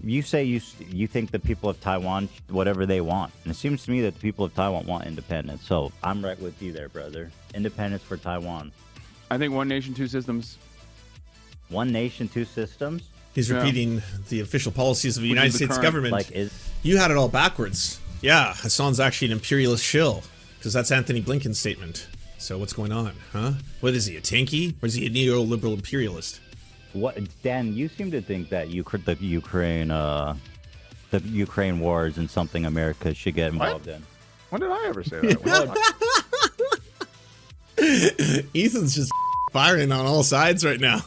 You say you think the people of Taiwan whatever they want, and it seems to me that the people of Taiwan want independence. So I'm right with you there, brother. Independence for Taiwan. I think one nation, two systems. One nation, two systems. He's repeating the official policies of the United States government. You had it all backwards. Yeah, Hasan's actually an imperialist shill, because that's Anthony Blinken's statement. So what's going on, huh? What is he, a tankie, or is he a neoliberal imperialist? What, Dan? You seem to think that the Ukraine war isn't something America should get involved in. When did I ever say that? Ethan's just firing on all sides right now.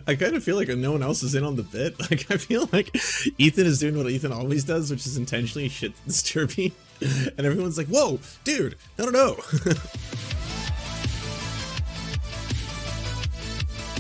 I kind of feel like no one else is in on the bit. Like, I feel like Ethan is doing what Ethan always does, which is intentionally shit disturbing. And everyone's like, whoa, dude, no.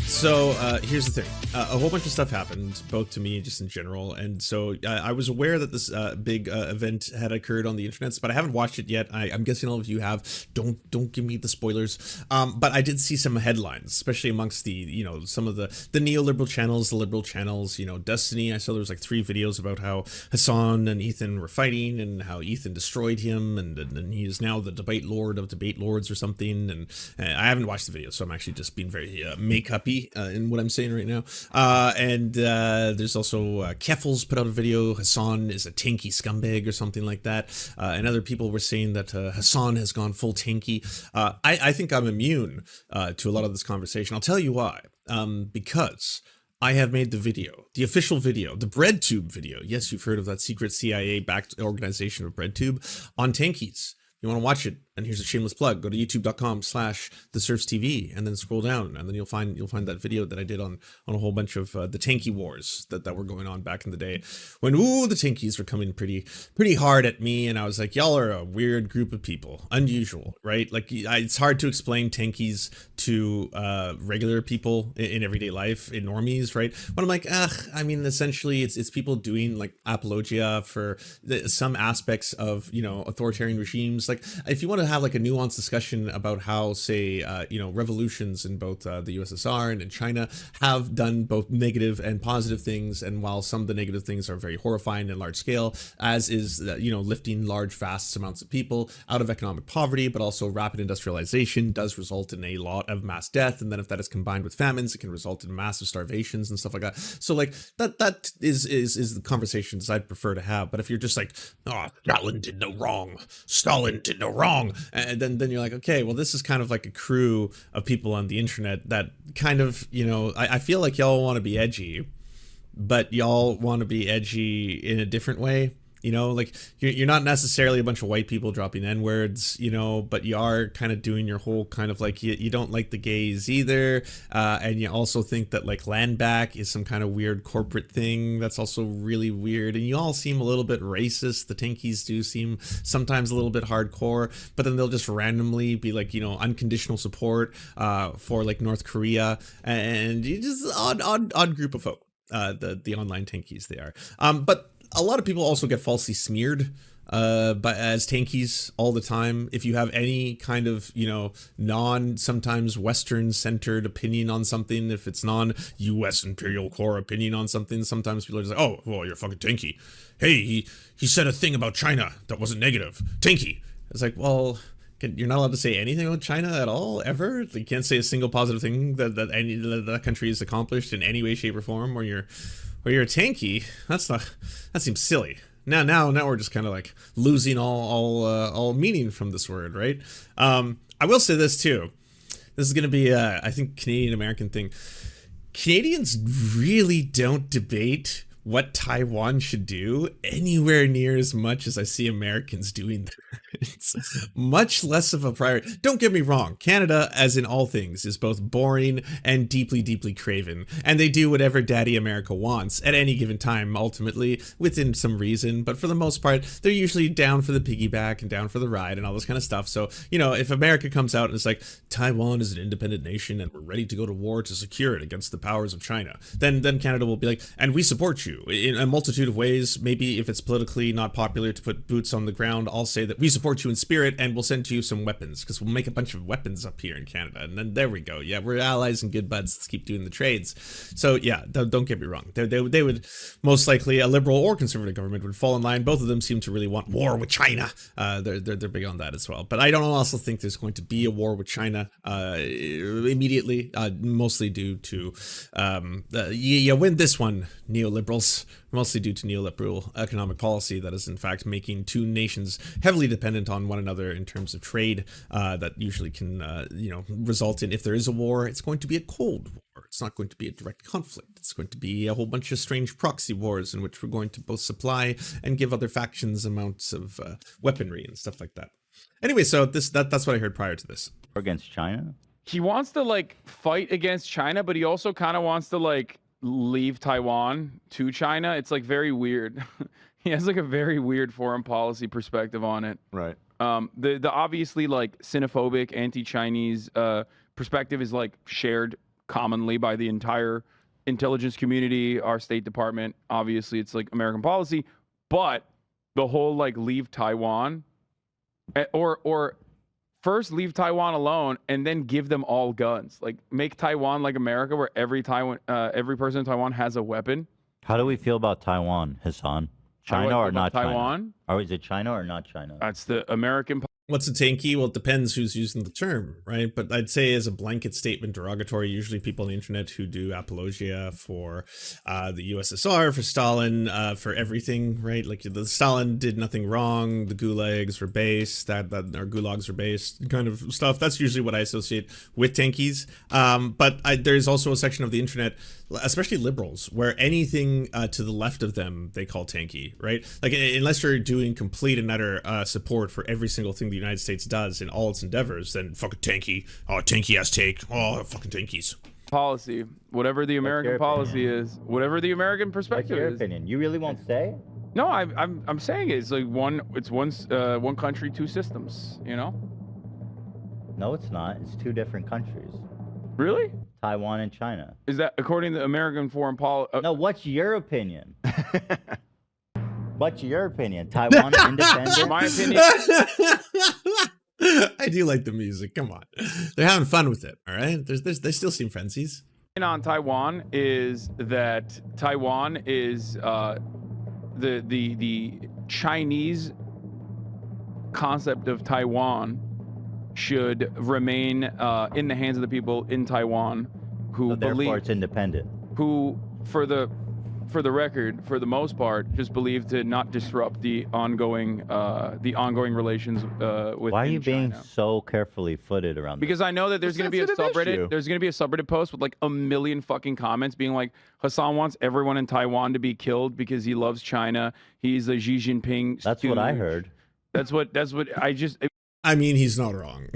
So here's the thing. A whole bunch of stuff happened, both to me just in general. And so I was aware that this big event had occurred on the internet, but I haven't watched it yet. I'm guessing all of you have. Don't give me the spoilers. But I did see some headlines, especially amongst the, some of the neoliberal channels, the liberal channels, Destiny. I saw there was like 3 videos about how Hasan and Ethan were fighting and how Ethan destroyed him. And he is now the debate lord of debate lords or something. And I haven't watched the video, so I'm actually just being very make-uppy in what I'm saying right now. And there's also Keffels put out a video. Hasan is a tankie scumbag or something like that. And other people were saying that Hasan has gone full tankie. I think I'm immune to a lot of this conversation. I'll tell you why. Because I have made the video, the official video, the BreadTube video. Yes, you've heard of that secret CIA-backed organization of BreadTube on tankies. You want to watch it, and here's a shameless plug. Go to youtube.com/theserfstv and then scroll down, and then you'll find that video that I did on a whole bunch of the tankie wars that were going on back in the day, when the tankies were coming pretty hard at me, and I was like, y'all are a weird group of people, unusual, right? Like, it's hard to explain tankies to regular people in everyday life, in normies, right? But I'm like, essentially it's people doing like apologia for some aspects of authoritarian regimes. Like, if you want to have like a nuanced discussion about how, say, revolutions in both the USSR and in China have done both negative and positive things, and while some of the negative things are very horrifying and large scale, as is lifting large vast amounts of people out of economic poverty, but also rapid industrialization does result in a lot of mass death, and then if that is combined with famines, it can result in massive starvations and stuff like that. So like that is the conversations I'd prefer to have. But if you're just like, Stalin did no wrong, Stalin did no wrong, and then you're like, okay, well, this is kind of like a crew of people on the internet that kind of, I feel like y'all want to be edgy, but y'all want to be edgy in a different way. Like, you're not necessarily a bunch of white people dropping N-words, but you are kind of doing your whole kind of like, you don't like the gays either. And you also think that like land back is some kind of weird corporate thing that's also really weird. And you all seem a little bit racist. The tankies do seem sometimes a little bit hardcore, but then they'll just randomly be like, unconditional support for like North Korea. And you just odd group of folk, the online tankies they are. But a lot of people also get falsely smeared as tankies all the time. If you have any kind of, sometimes Western centered opinion on something, if it's non-US imperial core opinion on something, sometimes people are just like, oh, well, you're a fucking tankie. Hey, he said a thing about China that wasn't negative. Tankie. It's like, well, you're not allowed to say anything about China at all, ever? You can't say a single positive thing that country has accomplished in any way, shape, or form, or you're a tankie. That seems silly. Now we're just kind of like losing all meaning from this word, right? I will say this too. This is going to be I think Canadian American thing. Canadians really don't debate what Taiwan should do anywhere near as much as I see Americans doing that. It's much less of a priority. Don't get me wrong. Canada, as in all things, is both boring and deeply, deeply craven. And they do whatever Daddy America wants at any given time, ultimately, within some reason. But for the most part, they're usually down for the piggyback and down for the ride and all this kind of stuff. So, if America comes out and it's like, Taiwan is an independent nation and we're ready to go to war to secure it against the powers of China, then Canada will be like, and we support you. you in a multitude of ways. Maybe if it's politically not popular to put boots on the ground, I'll say that we support you in spirit and we'll send you some weapons, because we'll make a bunch of weapons up here in Canada. And then there we go. Yeah, we're allies and good buds. Let's keep doing the trades. So yeah, don't get me wrong. They would most likely, a liberal or conservative government would fall in line. Both of them seem to really want war with China. They're big on that as well. But I don't also think there's going to be a war with China immediately, mostly due to you win this one, neoliberals, mostly due to neoliberal economic policy that is in fact making two nations heavily dependent on one another in terms of trade, that usually can result in, if there is a war, it's going to be a cold war. It's not going to be a direct conflict. It's going to be a whole bunch of strange proxy wars in which we're going to both supply and give other factions amounts of weaponry and stuff like that. Anyway, so that's what I heard prior to this. Against China? He wants to like fight against China, but he also kind of wants to like leave Taiwan to China. It's like very weird. He has like a very weird foreign policy perspective on it. Right. The obviously like xenophobic anti-Chinese perspective is like shared commonly by the entire intelligence community, our State Department. Obviously, it's like American policy, but the whole like leave Taiwan or first leave Taiwan alone and then give them all guns. Like make Taiwan like America, where every person in Taiwan has a weapon. How do we feel about Taiwan, Hasan? China or not Taiwan? China? Or is it China or not China? That's the American. What's a tankie? Well, it depends who's using the term, right? But I'd say as a blanket statement, derogatory, usually people on the internet who do apologia for the USSR, for Stalin, for everything, right? Like the Stalin did nothing wrong, the gulags were based, or gulags were based, kind of stuff. That's usually what I associate with tankies. But there's also a section of the internet, especially liberals, where anything to the left of them they call tankie, right? Like unless you're doing complete and utter support for every single thing the United States does in all its endeavors, then fucking tankie. Oh, tankie ass take. Oh, fucking tankies. Policy, whatever the American policy is, whatever the American perspective is. What's your opinion? You really won't say? No, I'm saying it's like one country, two systems. You know? No, it's not. It's two different countries. Really? Taiwan and China. Is that according to American foreign policy? No, what's your opinion? What's your opinion? Taiwan independent? My opinion. I do like the music. Come on, they're having fun with it. All right, they still seem frenzies. On Taiwan is that Taiwan is the Chinese concept of Taiwan should remain in the hands of the people in Taiwan who so therefore it's independent. Who, for the record, for the most part, just believe to not disrupt the ongoing relations with. Why are you being China. so carefully footed around Because this? I know that there's going to be a subreddit. Issue. There's going to be a subreddit post with like 1 million fucking comments being like, Hasan wants everyone in Taiwan to be killed because he loves China. He's a Xi Jinping. That's stooge. what I heard. That's what I just. I mean, he's not wrong.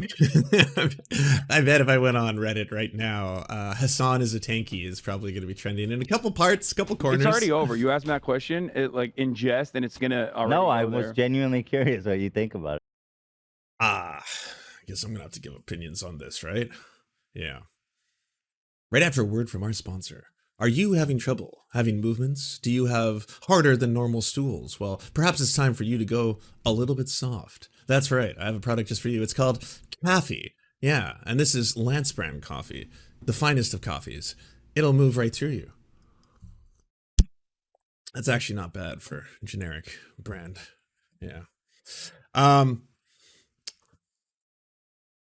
I bet if I went on Reddit right now, Hasan is a tankie is probably going to be trending in a couple parts, couple corners. It's already over. You asked me that question, like in jest, and it's gonna. No, I was genuinely curious what you think about it. I guess I'm gonna have to give opinions on this, right? Yeah. Right after a word from our sponsor. Are you having trouble having movements? Do you have harder than normal stools? Well, perhaps it's time for you to go a little bit soft. That's right. I have a product just for you. It's called Coffee. Yeah, and this is Lance brand coffee, the finest of coffees. It'll move right through you. That's actually not bad for a generic brand. Yeah.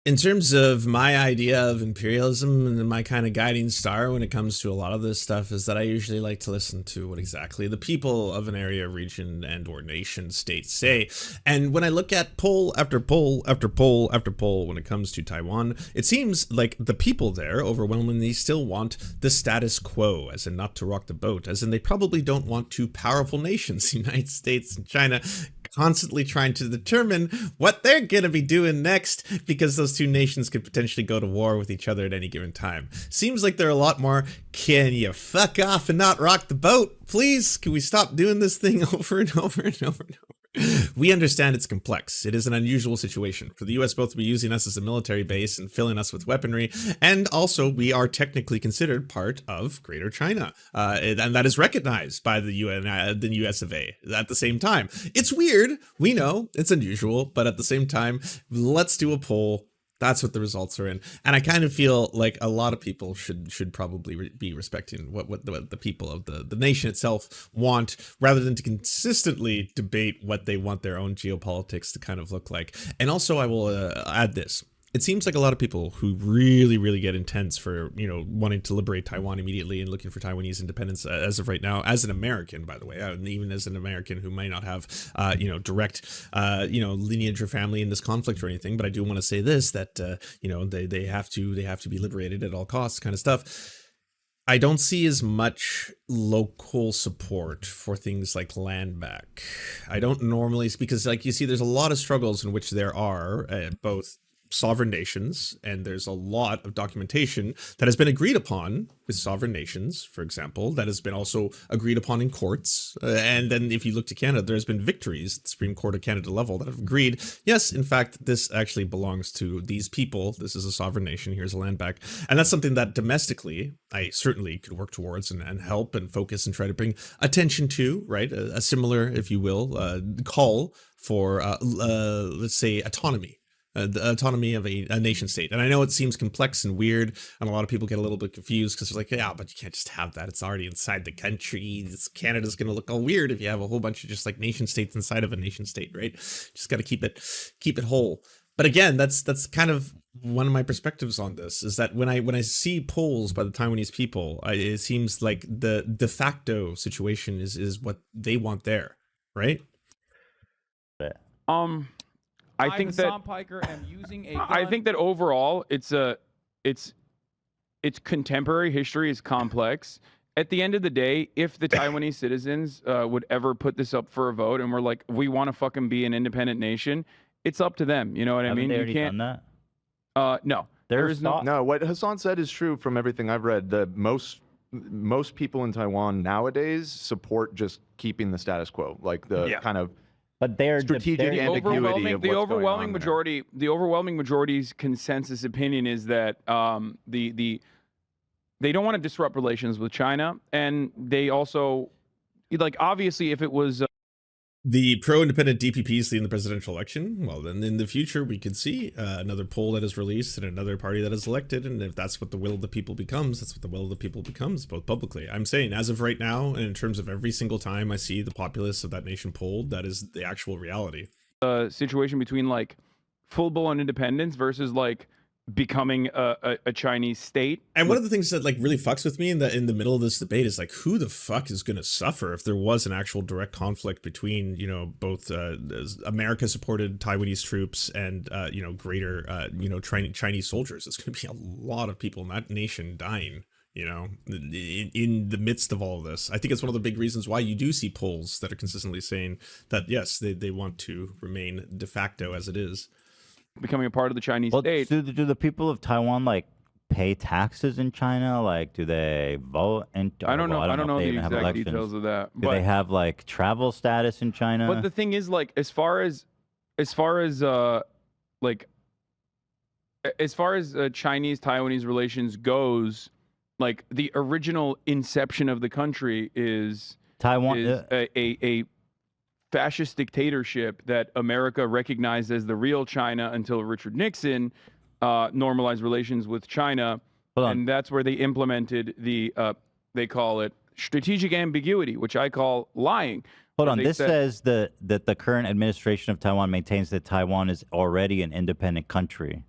In terms of my idea of imperialism and my kind of guiding star when it comes to a lot of this stuff is that I usually like to listen to what exactly the people of an area, region, and or nation state say. And when I look at poll after poll after poll after poll when it comes to Taiwan, it seems like the people there overwhelmingly still want the status quo, as in not to rock the boat, as in they probably don't want two powerful nations, the United States and China, constantly trying to determine what they're going to be doing next, because those two nations could potentially go to war with each other at any given time. Seems like they're a lot more, can you fuck off and not rock the boat? Please, can we stop doing this thing over and over and over and over? We understand it's complex. It is an unusual situation for the US both to be using us as a military base and filling us with weaponry, and also we are technically considered part of Greater China, and that is recognized by the UN, the US of A. At the same time, it's weird. We know it's unusual, but at the same time, let's do a poll. That's what the results are in, and I kind of feel like a lot of people should probably be respecting what the people of the nation itself want, rather than to consistently debate what they want their own geopolitics to kind of look like. And also, I will add this. It seems like a lot of people who really get intense for, you know, wanting to liberate Taiwan immediately and looking for Taiwanese independence as of right now, as an American, by the way, even as an American who might not have, you know, direct, you know, lineage or family in this conflict or anything. But I do want to say this, that, you know, they have to be liberated at all costs kind of stuff. I don't see as much local support for things like land back. I don't normally, because like you see, there's a lot of struggles in which there are both sovereign nations, and there's a lot of documentation that has been agreed upon with sovereign nations, for example, that has been also agreed upon in courts. And then if you look to Canada, there's been victories at the Supreme Court of Canada level that have agreed, yes, in fact, this actually belongs to these people. This is a sovereign nation. Here's a land back. And that's something that domestically, I certainly could work towards and help and focus and try to bring attention to, right? A similar, if you will, call for, let's say, autonomy. The autonomy of a nation state. And I know it seems complex and weird, and a lot of people get a little bit confused because they're like, yeah, but you can't just have that. It's already inside the country. Canada's going to look all weird if you have a whole bunch of just like nation states inside of a nation state, right? Just got to keep it whole. But again, that's kind of one of my perspectives on this, is that when I see polls by the Taiwanese people, it seems like the de facto situation is what they want there, right? I think that Piker am using a gun. I think that overall it's contemporary history is complex. At the end of the day, if the Taiwanese citizens would ever put this up for a vote and we're like, we want to fucking be an independent nation, it's up to them. You know what I mean? They You already can't. done that? No, There's there is no. No, what Hasan said is true from everything I've read. The most people in Taiwan nowadays support just keeping the status quo, like the kind of But they're strategic they're- ambiguity of The what's overwhelming going on there. majority, the overwhelming majority's consensus opinion is that they don't want to disrupt relations with China, and they also, like, obviously if it was The pro-independent DPPs leading the presidential election, well, then in the future we could see another poll that is released and another party that is elected, and if that's what the will of the people becomes, that's what the will of the people becomes, both publicly. I'm saying, as of right now, and in terms of every single time I see the populace of that nation polled, that is the actual reality. a situation between like full-blown independence versus like becoming a Chinese state. And one of the things that like really fucks with me in the middle of this debate is like, who the fuck is going to suffer if there was an actual direct conflict between, you know, both America supported Taiwanese troops and you know, greater you know, Chinese soldiers? It's going to be a lot of people in that nation dying, you know, in the midst of all of this. I think it's one of the big reasons why you do see polls that are consistently saying that yes, they want to remain de facto as it is. Becoming a part of the Chinese Well, state. do the people of Taiwan like pay taxes in China? Like, do they vote? I don't know. I don't know if they the even have exact elections. details of that. Do they have like travel status in China? But the thing is, like, as far as Chinese Taiwanese relations goes, like the original inception of the country is Taiwan is a fascist dictatorship that America recognized as the real China until Richard Nixon normalized relations with China, and that's where they implemented the they call it strategic ambiguity, which I call lying. Hold on. This says that the current administration of Taiwan maintains that Taiwan is already an independent country.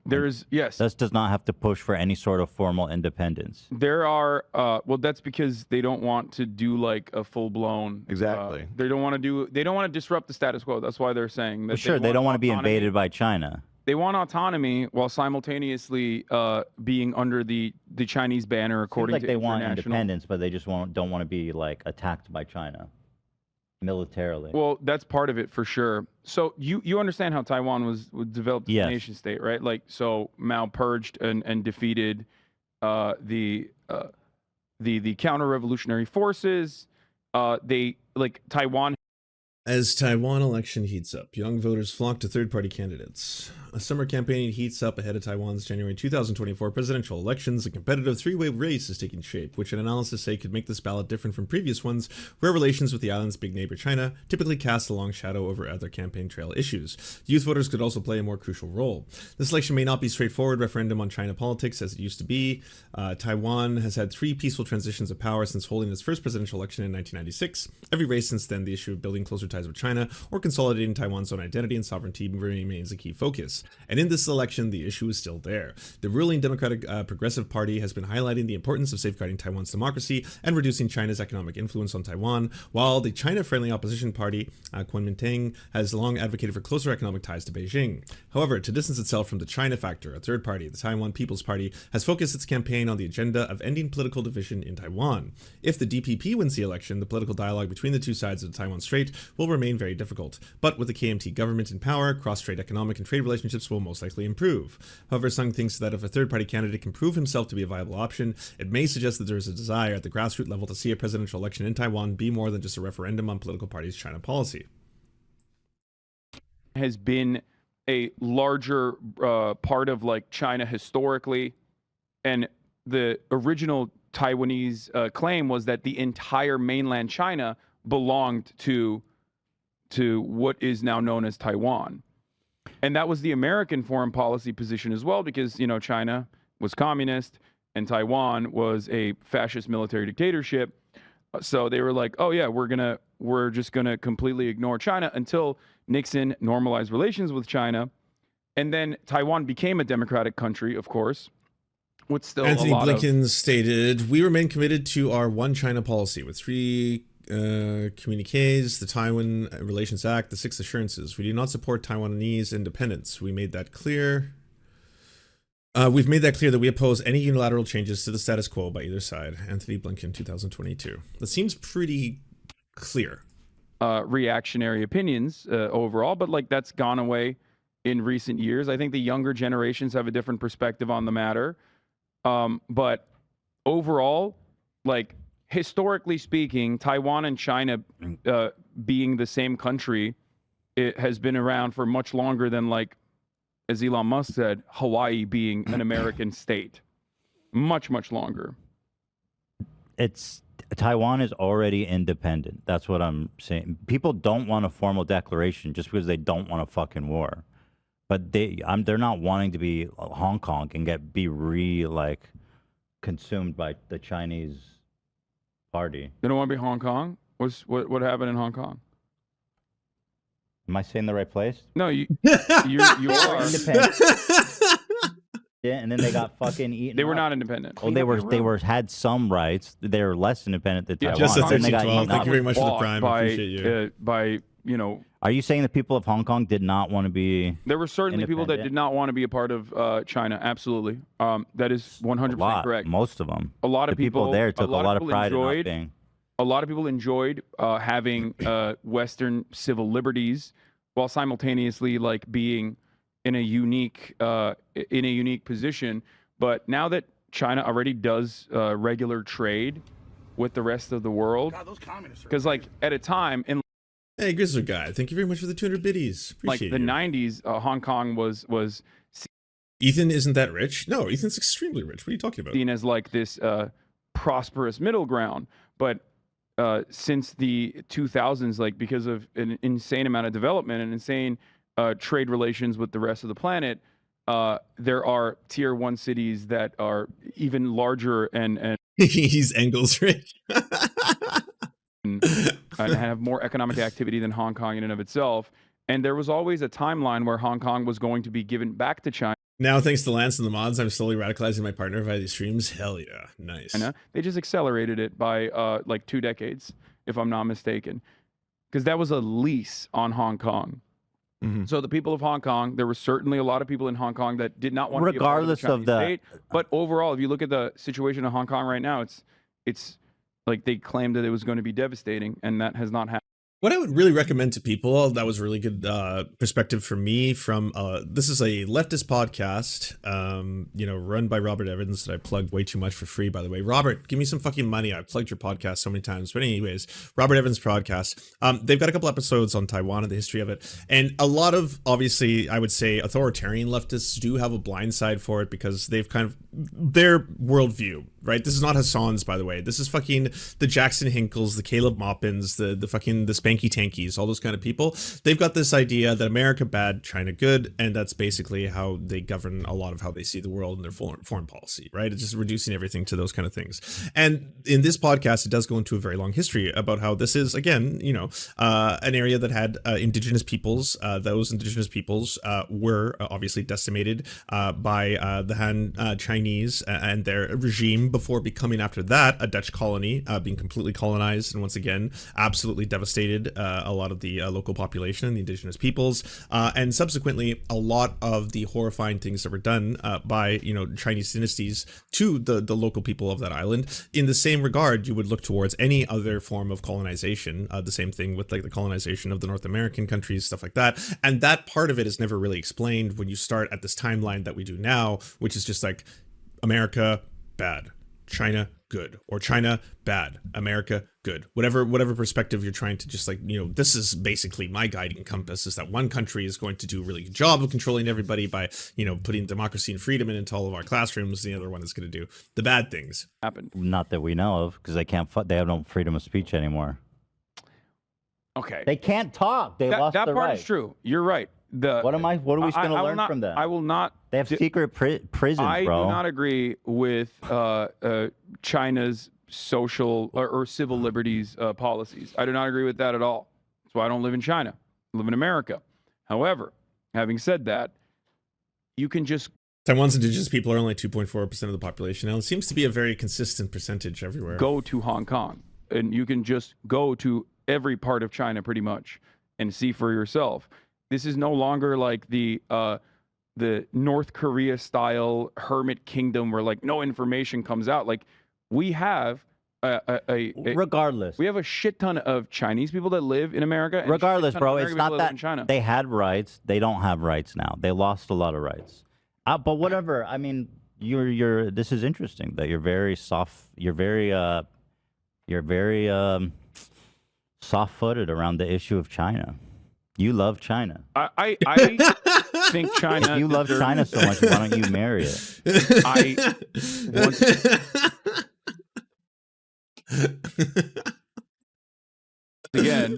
There's yes. This does not have to push for any sort of formal independence. There are well, that's because they don't want to do like a full blown Exactly. They don't want to disrupt the status quo. That's why they're saying that. Well, sure, they don't want to be autonomy. invaded by China. They want autonomy while simultaneously being under the Chinese banner, Seems according like to they want international. independence, but they just don't want to be like attacked by China militarily. Well, that's part of it for sure. So you understand how Taiwan was developed as Yes. a nation state, right? Like, so Mao purged and defeated the counter-revolutionary forces. Taiwan As Taiwan election heats up, young voters flock to third-party candidates. A summer campaign heats up ahead of Taiwan's January 2024 presidential elections. A competitive three-way race is taking shape, which an analysis say could make this ballot different from previous ones, where relations with the island's big neighbor China typically cast a long shadow over other campaign trail issues. Youth voters could also play a more crucial role. This election may not be a straightforward referendum on China politics as it used to be. Taiwan has had 3 peaceful transitions of power since holding its first presidential election in 1996. Every race since then, the issue of building closer ties with China or consolidating Taiwan's own identity and sovereignty remains a key focus. And in this election, the issue is still there. The ruling Democratic Progressive Party has been highlighting the importance of safeguarding Taiwan's democracy and reducing China's economic influence on Taiwan, while the China-friendly opposition party, Kuomintang, has long advocated for closer economic ties to Beijing. However, to distance itself from the China factor, a third party, the Taiwan People's Party, has focused its campaign on the agenda of ending political division in Taiwan. If the DPP wins the election, the political dialogue between the two sides of the Taiwan Strait will remain very difficult. But with the KMT government in power, cross-strait economic and trade relationships will most likely improve. However, Sung thinks that if a third-party candidate can prove himself to be a viable option, it may suggest that there is a desire at the grassroots level to see a presidential election in Taiwan be more than just a referendum on political parties' China policy. Has been a larger part of like China historically, and the original Taiwanese claim was that the entire mainland China belonged to what is now known as Taiwan. And that was the American foreign policy position as well, because, you know, China was communist and Taiwan was a fascist military dictatorship. So they were like, oh yeah, we're just gonna completely ignore China until Nixon normalized relations with China. And then Taiwan became a democratic country, of course, with still Anthony a lot Blinken stated, "We remain committed to our one China policy with 3 communiques, the Taiwan Relations Act, the 6 assurances. We do not support Taiwanese independence. We made that clear. We've made that clear that we oppose any unilateral changes to the status quo by either side." Anthony Blinken, 2022. That seems pretty clear. Reactionary opinions overall, but like that's gone away in recent years. I think the younger generations have a different perspective on the matter. But overall, like historically speaking, Taiwan and China being the same country, it has been around for much longer than, like, as Elon Musk said, Hawaii being an American state. Much, much longer. Taiwan is already independent. That's what I'm saying. People don't want a formal declaration just because they don't want a fucking war. But they're not wanting to be Hong Kong and be consumed by the Chinese party. They don't want to be Hong Kong? What happened in Hong Kong? Am I saying the right place? No, you are independent. Yeah, and then they got fucking eaten. They were up. not independent. Oh, they were had some rights. They were less independent than Taiwan. Just a Then they got 13-12. eaten Thank up. you very much for the prime. I appreciate you. Are you saying the people of Hong Kong did not want to be? There were certainly people that did not want to be a part of China. Absolutely, that is 100% correct. Most of them. A lot of people there took a lot of pride in not being. A lot of people enjoyed having Western civil liberties, while simultaneously like being in a unique position. But now that China already does regular trade with the rest of the world, because like at a time in Hey, Grizzly Guy, thank you very much for the 200 biddies. Appreciate like the 90s, Hong Kong was Ethan isn't that rich? No, Ethan's extremely rich. What are you talking about? seen as like this prosperous middle ground. But since the 2000s, like because of an insane amount of development and insane trade relations with the rest of the planet, there are tier 1 cities that are even larger and He's Engels rich. and have more economic activity than Hong Kong in and of itself. And there was always a timeline where Hong Kong was going to be given back to China. Now, thanks to Lance and the mods, I'm slowly radicalizing my partner via these streams. Hell yeah. Nice. They just accelerated it by like 2 decades, if I'm not mistaken. Because that was a lease on Hong Kong. Mm-hmm. So the people of Hong Kong, there were certainly a lot of people in Hong Kong that did not want to be a part of the Regardless of Chinese state. But overall, if you look at the situation in Hong Kong right now, it's like they claimed that it was going to be devastating, and that has not happened. What I would really recommend to people, that was a really good perspective for me from, this is a leftist podcast, run by Robert Evans that I plugged way too much for free, by the way. Robert, give me some fucking money. I've plugged your podcast so many times. But anyways, Robert Evans podcast. They've got a couple episodes on Taiwan and the history of it. And a lot of, obviously, I would say authoritarian leftists do have a blind side for it because they've kind of, their worldview, right? This is not Hasan's, by the way. This is fucking the Jackson Hinkles, the Caleb Maupins, the Spanky Tankies, all those kind of people. They've got this idea that America bad, China good, and that's basically how they govern a lot of how they see the world and their foreign policy, right? It's just reducing everything to those kind of things. And in this podcast, it does go into a very long history about how this is, again, an area that had indigenous peoples. Those indigenous peoples were obviously decimated by the Han Chinese and their regime before becoming, after that, a Dutch colony, being completely colonized and once again absolutely devastated a lot of the local population and the indigenous peoples, and subsequently a lot of the horrifying things that were done by Chinese dynasties to the local people of that island. In the same regard, you would look towards any other form of colonization, the same thing with like the colonization of the North American countries, stuff like that. And that part of it is never really explained when you start at this timeline that we do now, which is just like America bad, China good, or China bad, America good. Whatever perspective you're trying to just this is basically my guiding compass, is that one country is going to do a really good job of controlling everybody by, putting democracy and freedom into all of our classrooms. The other one is going to do the bad things. Happened. Not that we know of, because they have no freedom of speech anymore. Okay. They can't talk. They lost that their part right. is true. You're right. What are we going to learn from that? I will not. They have secret prisons, I bro. do not agree with China's social or civil liberties policies. I do not agree with that at all. That's why I don't live in China. I live in America. However, having said that, you can just Taiwan's indigenous people are only 2.4% of the population now. It seems to be a very consistent percentage everywhere. go to Hong Kong, and you can just go to every part of China pretty much and see for yourself. This is no longer like the North Korea style hermit kingdom where like no information comes out. Like we have regardless, we have a shit ton of Chinese people that live in America. And regardless, bro, it's not that China. They had rights. They don't have rights now. They lost a lot of rights. But whatever. I mean, you're. This is interesting that you're very soft. You're very soft-footed around the issue of China. You love China. I think China. If you love China so much, why don't you marry it? I again,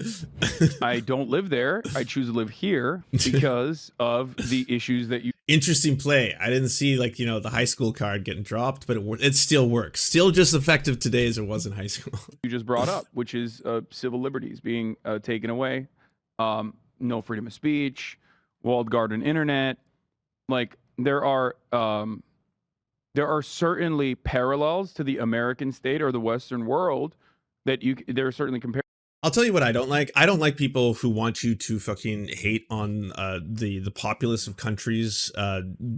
I don't live there. I choose to live here because of the issues that you. Interesting play. I didn't see the high school card getting dropped, but it still works. Still just effective today as it was in high school. You just brought up, which is civil liberties being taken away. No freedom of speech, walled garden internet. Like there are certainly parallels to the American state or the Western world that there are certainly comparisons. I'll tell you what I don't like. I don't like people who want you to fucking hate on the populace of countries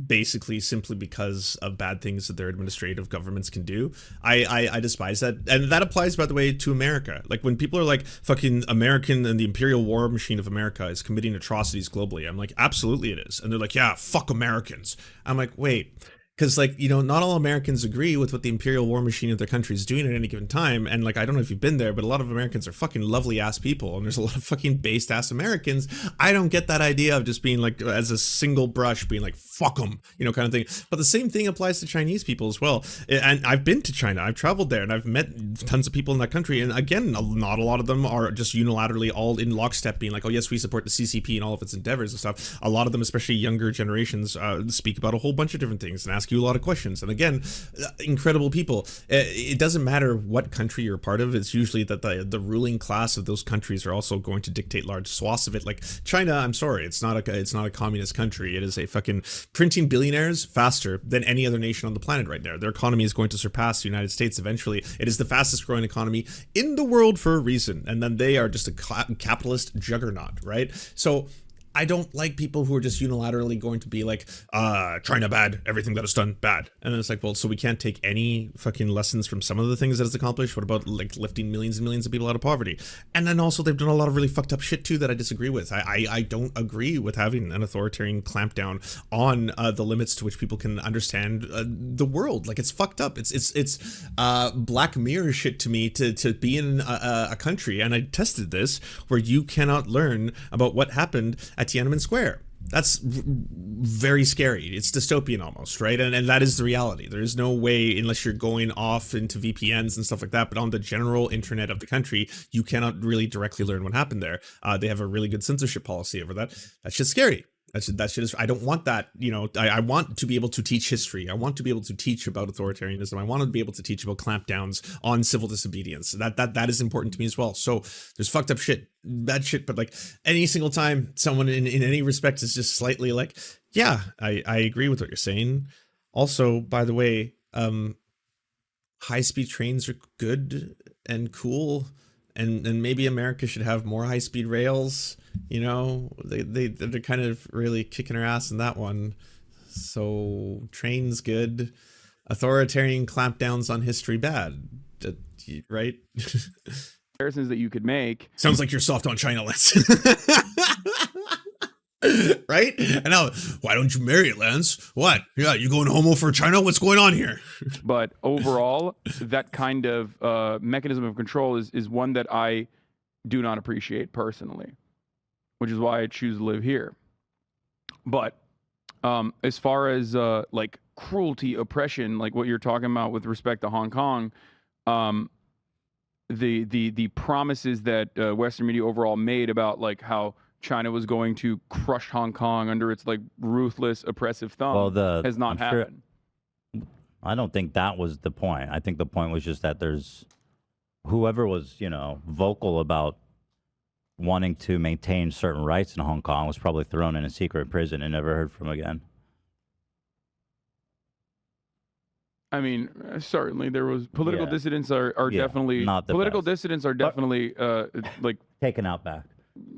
basically simply because of bad things that their administrative governments can do. I despise that. And that applies, by the way, to America. Like when people are like fucking American and the imperial war machine of America is committing atrocities globally. I'm like, absolutely it is. And they're like, yeah, fuck Americans. I'm like, wait. Because, not all Americans agree with what the imperial war machine of their country is doing at any given time. And, I don't know if you've been there, but a lot of Americans are fucking lovely-ass people. And there's a lot of fucking based-ass Americans. I don't get that idea of just being, as a single brush, being like, fuck them, kind of thing. But the same thing applies to Chinese people as well. And I've been to China. I've traveled there, and I've met tons of people in that country. And, again, not a lot of them are just unilaterally all in lockstep being like, oh, yes, we support the CCP and all of its endeavors and stuff. A lot of them, especially younger generations, speak about a whole bunch of different things and ask you a lot of questions. And again, incredible people. It doesn't matter what country you're a part of. It's usually that the ruling class of those countries are also going to dictate large swaths of it. Like China, I'm sorry, it's not a communist country. It is a fucking printing billionaires faster than any other nation on the planet right now. Their economy is going to surpass the United States eventually. It is the fastest growing economy in the world for a reason. And then they are just a capitalist juggernaut, right? So I don't like people who are just unilaterally going to be like, China bad, everything that is done bad. And then it's like, well, so we can't take any fucking lessons from some of the things that it's accomplished? What about like lifting millions and millions of people out of poverty? And then also they've done a lot of really fucked up shit too that I disagree with. I don't agree with having an authoritarian clampdown on the limits to which people can understand the world. Like, it's fucked up. It's Black Mirror shit to me to be in a country, and I tested this, where you cannot learn about what happened at Tiananmen Square. That's very scary. It's dystopian almost, right? And that is the reality. There is no way, unless you're going off into VPNs and stuff like that, but on the general internet of the country, you cannot really directly learn what happened there. They have a really good censorship policy over that. That shit's scary. That shit is, I don't want that, you know. I want to be able to teach history. I want to be able to teach about authoritarianism. I want to be able to teach about clampdowns on civil disobedience. That is important to me as well. So there's fucked up shit, bad shit, but like any single time someone in any respect is just slightly like, yeah, I agree with what you're saying. Also, by the way, high-speed trains are good and cool, and maybe America should have more high-speed rails. You know, they're kind of really kicking our ass in that one. So trains good, authoritarian clampdowns on history bad, right? Comparisons that you could make. Sounds like you're soft on China, Lance. Right? And now, why don't you marry it, Lance? What? Yeah, you going homo for China? What's going on here? But overall, that kind of mechanism of control is one that I do not appreciate personally, which is why I choose to live here. But as far as like cruelty, oppression, like what you're talking about with respect to Hong Kong, the promises that Western media overall made about like how China was going to crush Hong Kong under its like ruthless, oppressive thumb has not happened. I don't think that was the point. I think the point was just that there's whoever was, you know, vocal about wanting to maintain certain rights in Hong Kong was probably thrown in a secret prison and never heard from again. I mean, certainly there was political dissidents are definitely not the political best. dissidents are definitely like taken out back.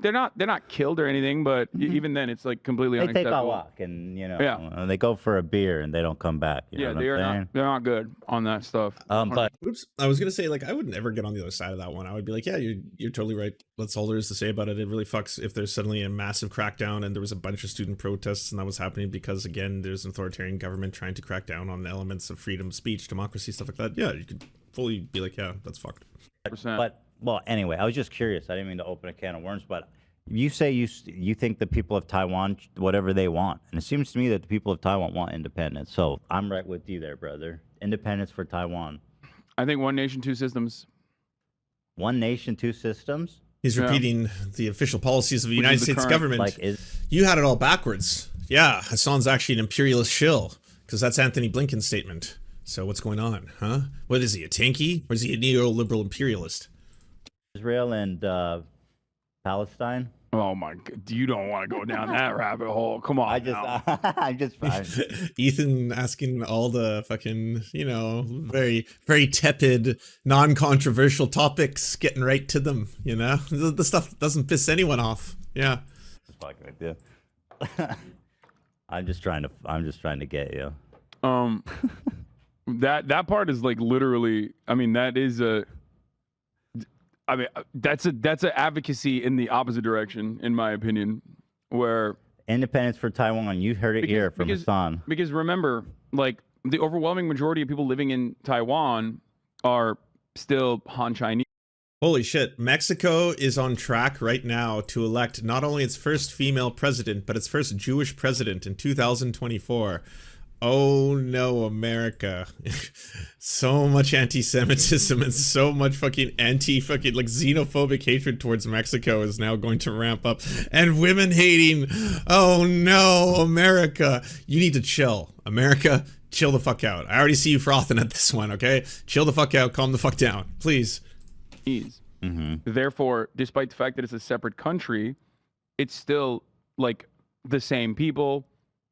They're not killed or anything, but even then it's like completely They unacceptable. take a walk and, you know, they go for a beer and they don't come back. You know what I'm saying? They're not good on that stuff. But oops, I was gonna say, like, I would never get on the other side of that one. I would be like, yeah, you're totally right. That's all there is to say about it. It really fucks if there's suddenly a massive crackdown and there was a bunch of student protests and that was happening because, again, there's an authoritarian government trying to crack down on elements of freedom, speech, democracy, stuff like that. Yeah, you could fully be like, yeah, that's fucked. But well, anyway, I was just curious. I didn't mean to open a can of worms, but you say you think the people of Taiwan, whatever they want. And it seems to me that the people of Taiwan want independence. So I'm right with you there, brother. Independence for Taiwan. I think one nation, two systems. One nation, two systems? He's repeating the official policies of the United States government. Like, you had it all backwards. Yeah, Hasan's actually an imperialist shill, because that's Anthony Blinken's statement. So what's going on, huh? What is he, a tankie? Or is he a neoliberal imperialist? Israel and Palestine? Oh my God! You don't want to go down that rabbit hole. Come on. I'm just fine. Ethan asking all the fucking, you know, very, very tepid, non-controversial topics, getting right to them. You know, the stuff that doesn't piss anyone off. Yeah. Fucking with you. I'm just trying to get you. That part is like literally. I mean, that is a. I mean, that's an advocacy in the opposite direction, in my opinion, where independence for Taiwan. You heard it here from Hasan. Because remember, like the overwhelming majority of people living in Taiwan are still Han Chinese. Holy shit. Mexico is on track right now to elect not only its first female president, but its first Jewish president in 2024. Oh no, America. So much anti-Semitism and so much fucking like xenophobic hatred towards Mexico is now going to ramp up. And women hating. Oh no, America. You need to chill. America, chill the fuck out. I already see you frothing at this one, okay? Chill the fuck out, calm the fuck down, please. Therefore, despite the fact that it's a separate country, it's still like the same people.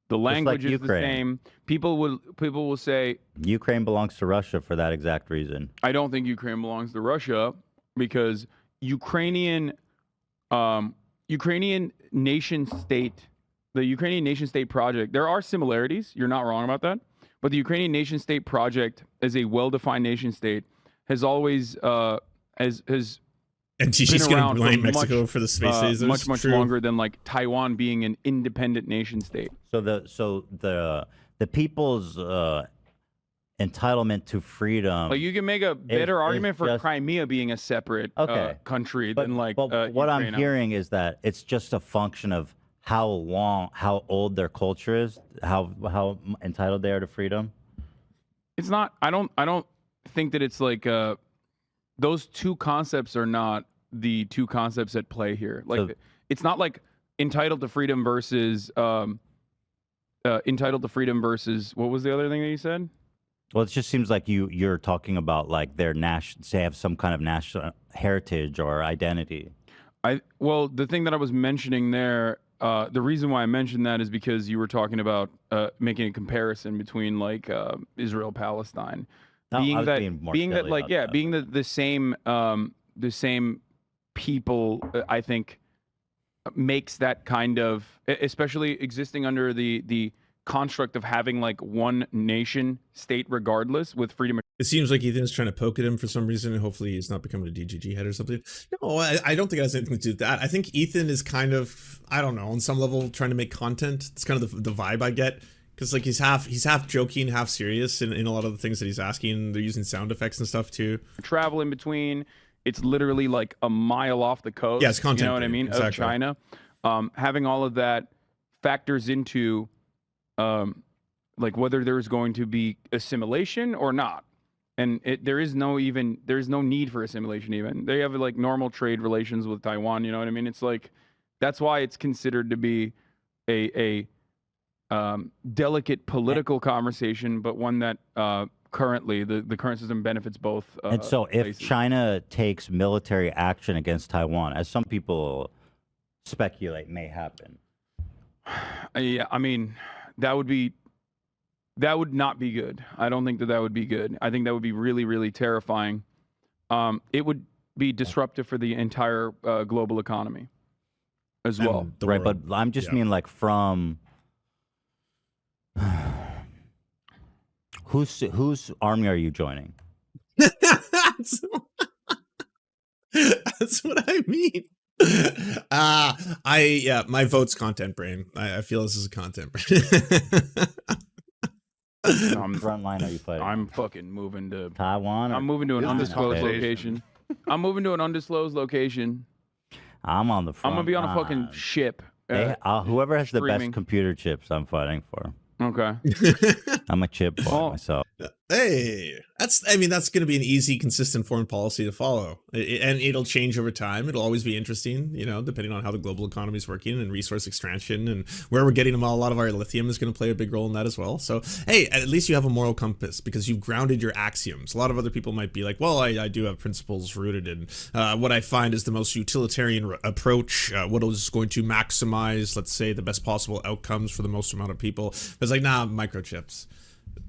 The language is the same. People will say Ukraine belongs to Russia for that exact reason. I don't think Ukraine belongs to Russia because Ukrainian Ukrainian nation state, the Ukrainian nation state project, there are similarities. You're not wrong about that. But the Ukrainian nation state project, as a well-defined nation state, has always has And she's been going to around blame for Mexico for the space lasers. much True. longer than like Taiwan being an independent nation state. So the people's entitlement to freedom. Like you can make a better argument for just- Crimea being a separate country but, than like. but what I'm Ukraine. hearing is that it's just a function of how old their culture is, how entitled they are to freedom. It's not. I don't think that it's like those two concepts are not the two concepts at play here. Like So- it's not like entitled to freedom versus what was the other thing that you said? Well, it just seems like you're talking about like their they have some kind of national heritage or identity. Well, the thing that I was mentioning there, the reason why I mentioned that is because you were talking about making a comparison between like Israel Palestine, No, I being was that being more being that silly like about yeah, that. being the same people, I think makes that kind of, especially existing under the construct of having like one nation state regardless with freedom. It seems like Ethan's trying to poke at him for some reason, and hopefully he's not becoming a DGG head or something. No, I don't think it has anything to do with that. I think Ethan is kind of, I don't know, on some level trying to make content. It's kind of the vibe I get. Because like he's half joking, half serious in a lot of the things that he's asking. They're using sound effects and stuff too. Travel in between. It's literally like a mile off the coast. Yeah, it's content. You know what I mean? Exactly. Of China. Having all of that factors into like whether there's going to be assimilation or not. And there is no need for assimilation even. They have like normal trade relations with Taiwan, you know what I mean? It's like that's why it's considered to be a delicate political conversation, but one that currently the current system benefits both. And so if places. China takes military action against Taiwan, as some people speculate may happen. Yeah, I mean, that would not be good. I don't think that would be good. I think that would be really, really terrifying. It would be disruptive for the entire global economy as well. And the Right, world. but I'm just Yeah. mean like from whose army are you joining? that's, that's what I mean. My vote's content brain. I feel this is a content brain. Front line are you fighting? I'm fucking moving to Taiwan. I'm moving to an This is undisclosed conversation. location. I'm moving to an undisclosed location. I'm on the front. I'm gonna be on a fucking line. ship. Whoever has the streaming. best computer chips, I'm fighting for. Okay. I'm a chip boy Oh. myself. Hey, that's going to be an easy, consistent foreign policy to follow. And it'll change over time. It'll always be interesting, depending on how the global economy is working and resource extraction and where we're getting them. A lot of our lithium is going to play a big role in that as well. So, hey, at least you have a moral compass because you've grounded your axioms. A lot of other people might be like, well, I do have principles rooted in what I find is the most utilitarian approach, what is going to maximize, let's say, the best possible outcomes for the most amount of people. But it's like, nah, microchips.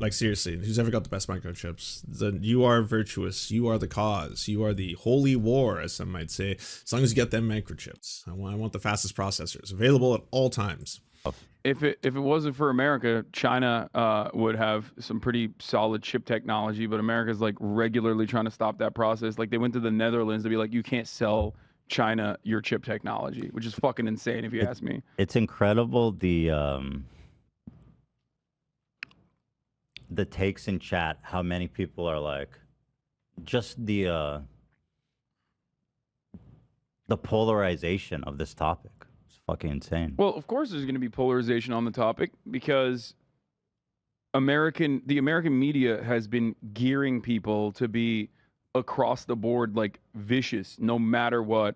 Like seriously, who's ever got the best microchips? You are virtuous. You are the cause. You are the holy war, as some might say. As long as you get them microchips, I want the fastest processors available at all times. If it wasn't for America, China would have some pretty solid chip technology, but America's like regularly trying to stop that process. Like they went to the Netherlands to be like, you can't sell China your chip technology, which is fucking insane if you ask me. It's incredible the takes in chat, how many people are like, just the polarization of this topic. It's fucking insane. Well, of course there's going to be polarization on the topic because the American media has been gearing people to be across the board like vicious no matter what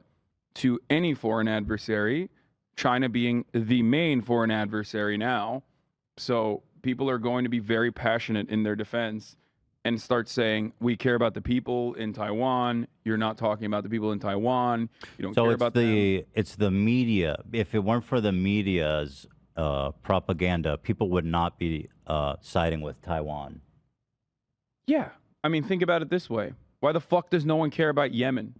to any foreign adversary, China being the main foreign adversary now. So people are going to be very passionate in their defense and start saying, we care about the people in Taiwan. You're not talking about the people in Taiwan. You don't care about them. It's the media. If it weren't for the media's propaganda, people would not be siding with Taiwan. Yeah. I mean, think about it this way. Why the fuck does no one care about Yemen?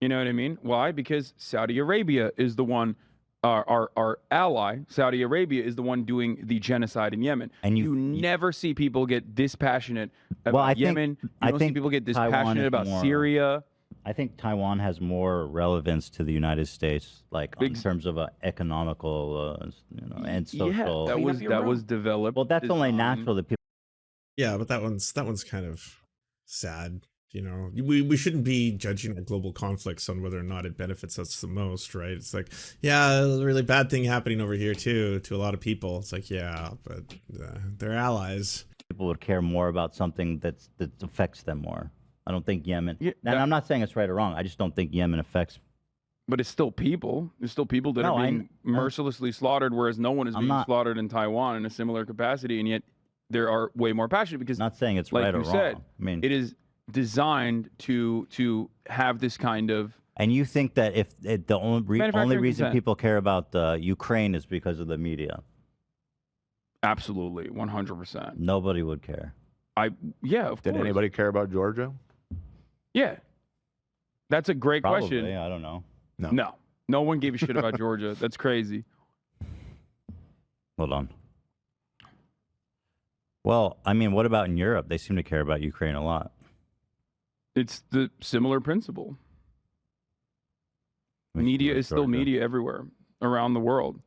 You know what I mean? Why? Because Saudi Arabia is the one, our ally, Saudi Arabia is the one doing the genocide in Yemen. And you never see people get this passionate about Well, I think- Yemen. You I don't see think people get this Taiwan passionate is about more- Syria. I think Taiwan has more relevance to the United States, like in terms of economical, and social. Yeah, that was developed. Well, that's only designed- natural that people. Yeah, but that one's kind of sad. You know, we shouldn't be judging our global conflicts on whether or not it benefits us the most, right? It's like, yeah, a really bad thing happening over here too to a lot of people. It's like, yeah, but they're allies. People would care more about something that affects them more. I don't think Yemen. Yeah, and I'm not saying it's right or wrong. I just don't think Yemen affects. But it's still people. There's still people that are being mercilessly slaughtered, whereas no one is being slaughtered in Taiwan in a similar capacity, and yet there are way more passionate because. I'm not saying it's like right or you wrong. said, I mean, it is designed to have this kind of. And you think that if the only reason consent. people care about Ukraine is because of the media? Absolutely, 100%. Nobody would care. Yeah, of course. Did anybody care about Georgia? Yeah, that's a great Probably, question. I don't know. No one gave a shit about Georgia. That's crazy. Hold on. Well, I mean, what about in Europe? They seem to care about Ukraine a lot. It's the similar principle. Media is still media everywhere around the world.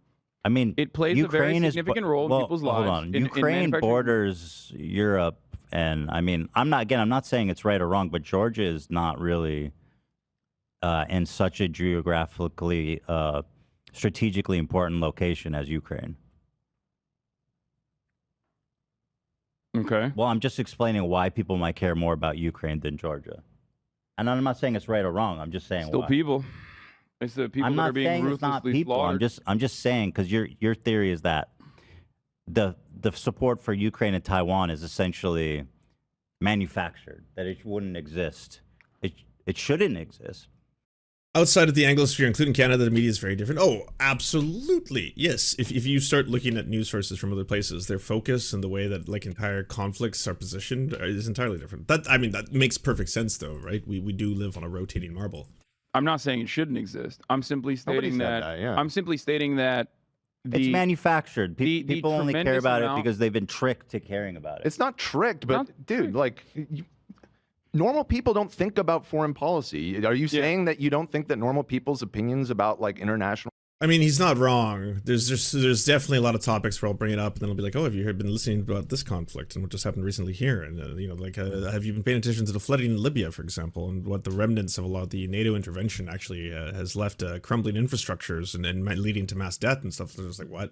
I mean, it plays a very significant role in people's lives. Hold on. Ukraine borders Europe, and I mean, I'm not saying it's right or wrong, but Georgia is not really in such a geographically, strategically important location as Ukraine. Okay. Well, I'm just explaining why people might care more about Ukraine than Georgia. And I'm not saying it's right or wrong. I'm just saying still why. people. It's the people I'm that not are being saying ruthlessly it's not people. slaughtered. I'm just saying because your theory is that the support for Ukraine and Taiwan is essentially manufactured, that it wouldn't exist. It shouldn't exist. Outside of the Anglosphere, including Canada, the media is very different. Oh, absolutely. Yes. If you start looking at news sources from other places, their focus and the way that like entire conflicts are positioned is entirely different. That makes perfect sense though, right? We do live on a rotating marble. I'm not saying it shouldn't exist. I'm simply stating that. Yeah. I'm simply stating that It's manufactured. the People only care tremendous about amount- it because they've been tricked to caring about it. It's not tricked, but dude, like, normal people don't think about foreign policy. Are you saying that you don't think that normal people's opinions about like international? I mean, he's not wrong. There's definitely a lot of topics where I'll bring it up, and then I'll be like, "Oh, have you been listening about this conflict and what just happened recently here?" And have you been paying attention to the flooding in Libya, for example, and what the remnants of a lot of the NATO intervention actually has left crumbling infrastructures and leading to mass death and stuff. They're just like, what?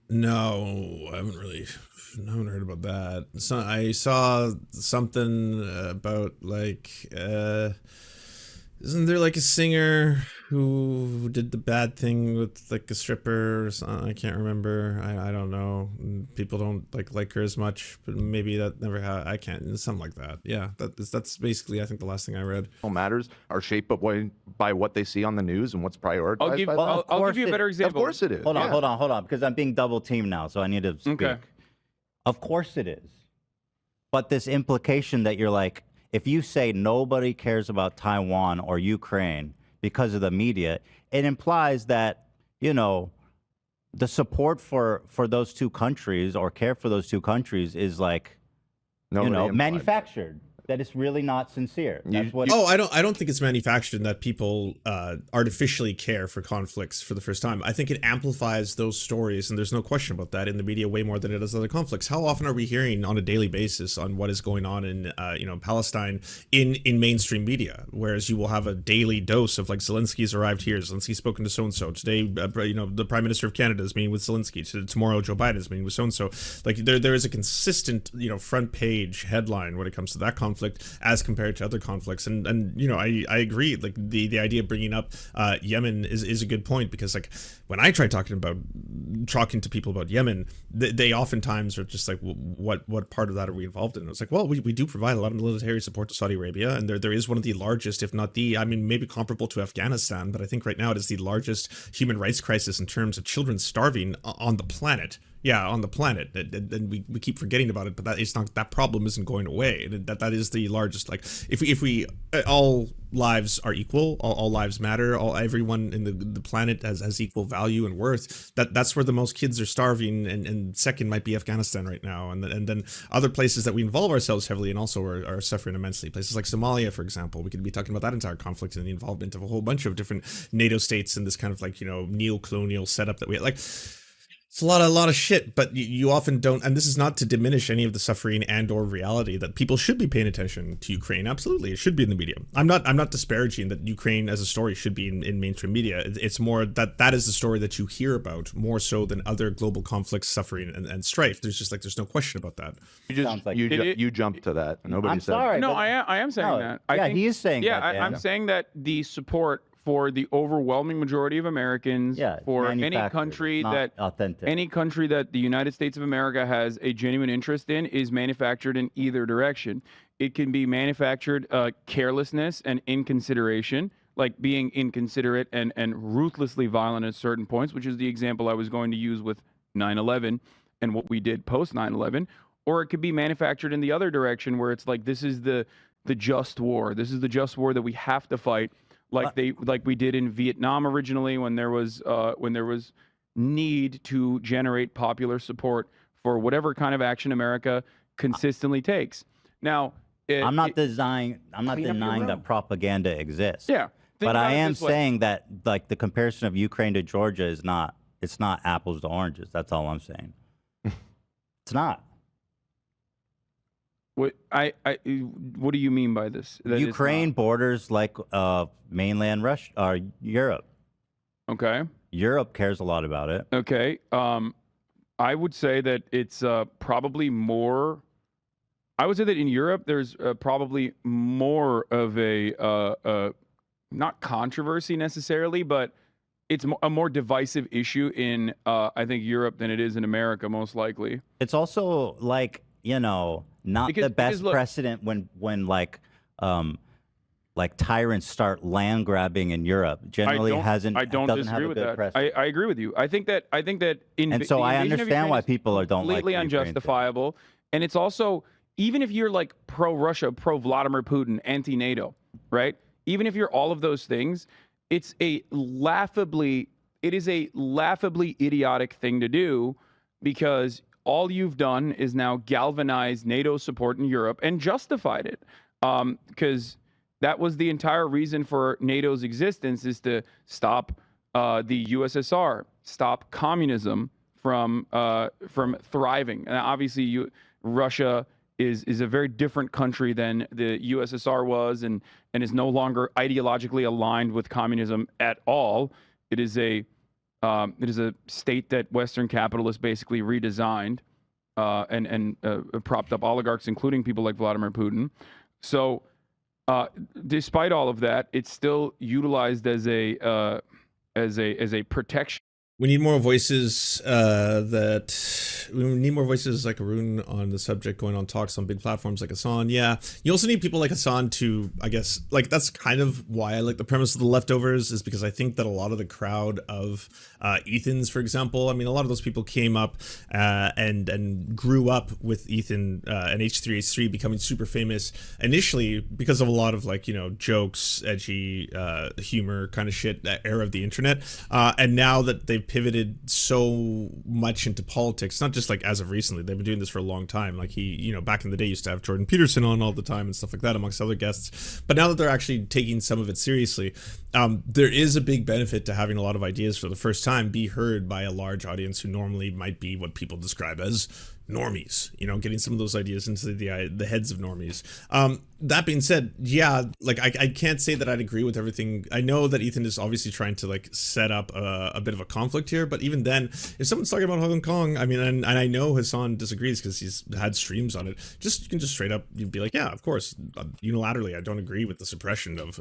No, I haven't heard about that. So I saw something about like. Isn't there like a singer who did the bad thing with like a stripper or something? I can't remember. I don't know. People don't like her as much, but maybe that never happened. I can't. Something like that. Yeah, that's basically I think the last thing I read. Matters are shaped by what they see on the news and what's prioritized. I'll give you a better example. Of course it is. Hold on, because I'm being double teamed now, so I need to speak. Okay. Of course it is. But this implication that you're like, if you say nobody cares about Taiwan or Ukraine because of the media, it implies that, the support for those two countries or care for those two countries is like, manufactured. That it's really not sincere. That's what. Oh, I don't think it's manufactured and that people artificially care for conflicts for the first time. I think it amplifies those stories, and there's no question about that in the media way more than it does other conflicts. How often are we hearing on a daily basis on what is going on in Palestine in mainstream media? Whereas you will have a daily dose of like Zelensky's arrived here, Zelensky's spoken to so and so today. The Prime Minister of Canada is meeting with Zelensky. Tomorrow, Joe Biden is meeting with so and so. Like there is a consistent front page headline when it comes to that conflict as compared to other conflicts, and I agree. Like the idea of bringing up Yemen is a good point, because like when I try talking to people about Yemen, they oftentimes are just like, what part of that are we involved in? It's like, well, we do provide a lot of military support to Saudi Arabia, and there is one of the largest, if not the, I mean, maybe comparable to Afghanistan, but I think right now it is the largest human rights crisis in terms of children starving on the planet. on the planet, and we keep forgetting about it, but that problem isn't going away. That is the largest, like, if we all lives are equal, all lives matter, everyone in the planet has equal value and worth, that's where the most kids are starving, and second might be Afghanistan right now, and then other places that we involve ourselves heavily and also are suffering immensely, places like Somalia, for example. We could be talking about that entire conflict and the involvement of a whole bunch of different NATO states in this kind of, like, neo-colonial setup that we like. It's a lot of shit, but you often don't, and this is not to diminish any of the suffering and or reality that people should be paying attention to Ukraine. Absolutely, it should be in the media. I'm not disparaging that Ukraine as a story should be in mainstream media. It's more that is the story that you hear about more so than other global conflicts, suffering, and strife. There's no question about that. You jumped to that. Nobody I'm said. sorry. No, but- I am saying No, that. yeah, he is saying that. Dan. I'm saying that the support for the overwhelming majority of Americans, Yeah, for any manufactured, country not that authentic. any country that the United States of America has a genuine interest in, is manufactured in either direction. It can be manufactured carelessness and inconsideration, like being inconsiderate and ruthlessly violent at certain points, which is the example I was going to use with 9/11 and what we did post 9/11. Or it could be manufactured in the other direction, where it's like, this is the just war. This is the just war that we have to fight, like we did in Vietnam originally, when there was need to generate popular support for whatever kind of action America consistently takes. Now, I'm not denying that propaganda exists. Yeah, but I am saying that, like, the comparison of Ukraine to Georgia is not apples to oranges. That's all I'm saying. It's not. What what do you mean by this? That Ukraine borders like mainland Russia or Europe. Okay. Europe cares a lot about it. Okay. I would say that it's probably more. I would say that in Europe, there's probably more of a not controversy necessarily, but it's a more divisive issue in I think Europe than it is in America, most likely. It's also like, not the best look, precedent when like tyrants start land grabbing in Europe. Generally I don't doesn't disagree have a with good that. precedent. I agree with you. I think that And so I understand why people don't like completely the Ukraine thing. unjustifiable, and it's also, even if you're like pro-Russia, pro-Vladimir Putin, anti-NATO, right? Even if you're all of those things, it is a laughably idiotic thing to do, because all you've done is now galvanize NATO support in Europe and justified it, because that was the entire reason for NATO's existence, is to stop the USSR, stop communism from thriving. And obviously, Russia is a very different country than the USSR was, and is no longer ideologically aligned with communism at all. It is a state that Western capitalists basically redesigned and propped up oligarchs, including people like Vladimir Putin. So, despite all of that, it's still utilized as a protection. We need more voices we need more voices like Arun on the subject, going on talks on big platforms like Hasan. Yeah, you also need people like Hasan to, I guess, like, that's kind of why I like the premise of The Leftovers, is because I think that a lot of the crowd of Ethan's, for example, I mean, a lot of those people came up and grew up with Ethan and H3H3 becoming super famous initially because of a lot of, like, jokes, edgy humor kind of shit, that era of the internet, and now that they've pivoted so much into politics, not just like as of recently, they've been doing this for a long time. Like, he, back in the day used to have Jordan Peterson on all the time and stuff like that, amongst other guests. But now that they're actually taking some of it seriously, there is a big benefit to having a lot of ideas for the first time be heard by a large audience who normally might be what people describe as normies, getting some of those ideas into the heads of normies. That being said, yeah, like, I can't say that I'd agree with everything. I know that Ethan is obviously trying to, like, set up a bit of a conflict here, but even then, if someone's talking about Hong Kong, I mean, and I know Hasan disagrees because he's had streams on it, you can just straight up, you'd be like, yeah, of course, unilaterally, I don't agree with the suppression of,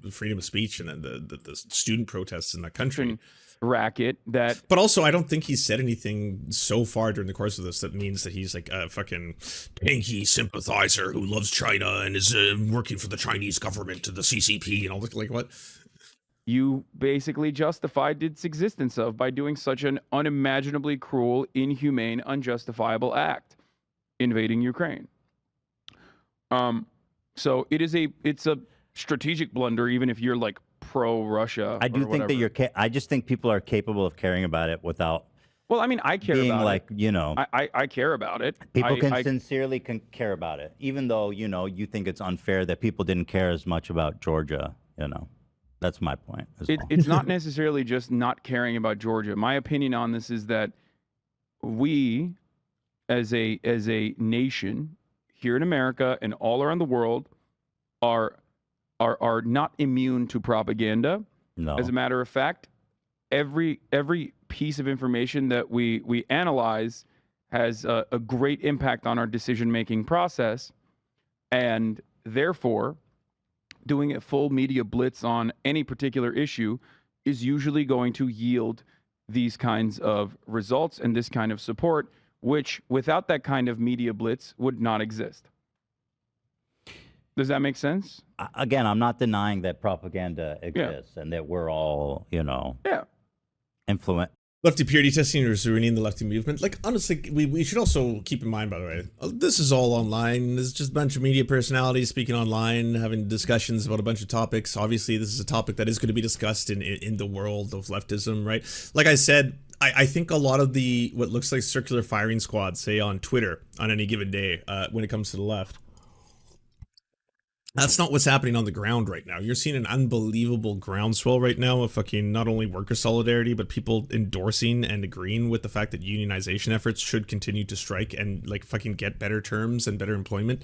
freedom of speech and then the student protests in that country. Racket that, but also I don't think he's said anything so far during the course of this that means that he's like a fucking tankie sympathizer who loves China and is working for the Chinese government to the CCP and all this. Like, what? you basically justified its existence of by doing such an unimaginably cruel, inhumane, unjustifiable act, invading Ukraine. So it's a strategic blunder, even if you're like pro-Russia. I do or think that whatever. I just think people are capable of caring about it without Well, I mean, I care being about like, it. you know, I care about it. people can I sincerely care about it, even though, you know, you think it's unfair that people didn't care as much about Georgia, you know. That's my point as well. It's not necessarily just not caring about Georgia. My opinion on this is that we, as a nation here in America and all around the world, are not immune to propaganda. No. As a matter of fact, every piece of information that we analyze has a great impact on our decision-making process, and therefore, doing a full media blitz on any particular issue is usually going to yield these kinds of results and this kind of support, which without that kind of media blitz would not exist. Does that make sense? Again, I'm not denying that propaganda exists and that we're all, you know, influenced. Lefty purity testing is ruining the lefty movement. Like, honestly, we should also keep in mind, by the way, this is all online. There's just a bunch of media personalities speaking online, having discussions about a bunch of topics. Obviously, this is a topic that is going to be discussed in the world of leftism, right? Like I said, I think a lot of the, what looks like circular firing squads, say on Twitter on any given day, when it comes to the left, that's not what's happening on the ground right now. You're seeing an unbelievable groundswell right now of fucking not only worker solidarity, but people endorsing and agreeing with the fact that unionization efforts should continue to strike and like fucking get better terms and better employment